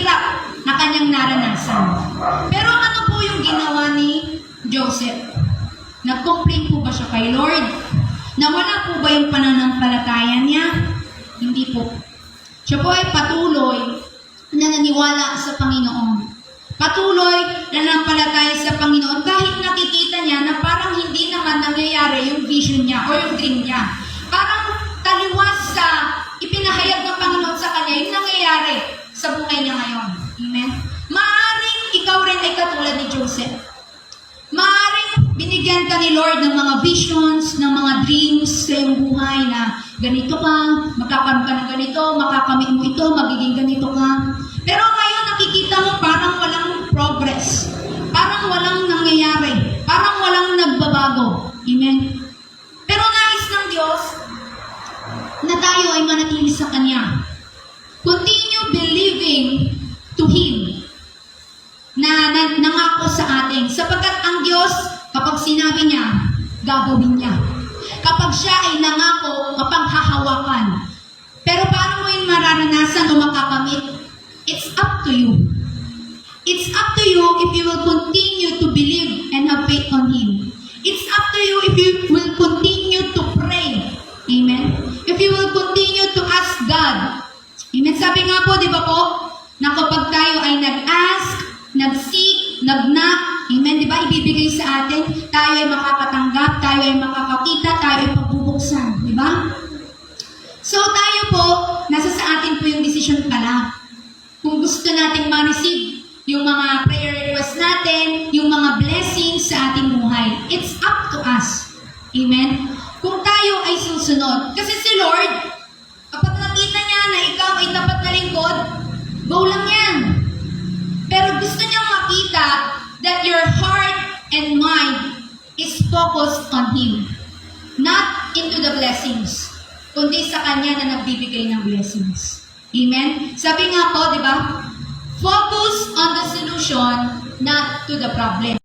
hirap na kanyang naranasan. Pero ano po yung ginawa ni Joseph? Nag-complain po ba siya kay Lord? Nawala po ba yung pananampalataya niya? Hindi po. Siya po ay patuloy na naniwala sa Panginoon. Patuloy na nanampalataya sa Panginoon kahit nakikita niya na parang hindi naman nangyayari yung vision niya o yung dream niya. Parang taliwas sa ipinahayag ng Panginoon sa kanya yung nangyayari sa buhay niya ngayon. Amen? Maaaring ikaw rin ay katulad ni Joseph. Maaaring binigyan ka ni Lord ng mga visions, ng mga dreams sa iyong buhay na ganito ka, magkakaroon ka ng ganito, makakamit mo ito, magiging ganito ka. Pero ngayon nakikita mo parang walang progress. Parang walang nangyayari. Parang walang nagbabago. Amen? Pero nais ng Diyos na tayo ay manatili sa Kanya. Continue believing to Him na nangako sa atin. Sapagkat ang Diyos, kapag sinabi niya, gagawin niya. Kapag siya ay nangako, mapanghahawakan. Pero paano mo yun mararanasan o makakamit? It's up to you. It's up to you if you will continue to believe and have faith on Him. It's up to you if you will continue to pray. Amen? If you will continue to ask God. Amen? Sabi nga po, di ba po, na kapag tayo ay nag-ask, nag-seek, nag-knock, amen, di ba, ibibigay sa atin, tayo ay makakatanggap, tayo ay makakakita, tayo ay pabubuksan, di ba? So tayo po, nasa sa atin po yung decision pala. Kung gusto nating ma-receive yung mga prayer request natin, yung mga blessings sa ating buhay, it's up to us. Amen? Kung tayo ay susunod. Kasi si Lord, kapag nakita niya na ikaw ay tapat na lingkod, go lang yan. Pero gusto niyang makita that your heart and mind is focused on Him. Not into the blessings, kundi sa Kanya na nagbibigay ng blessings. Amen? Sabi nga po, di ba? Focus on the solution, not to the problem.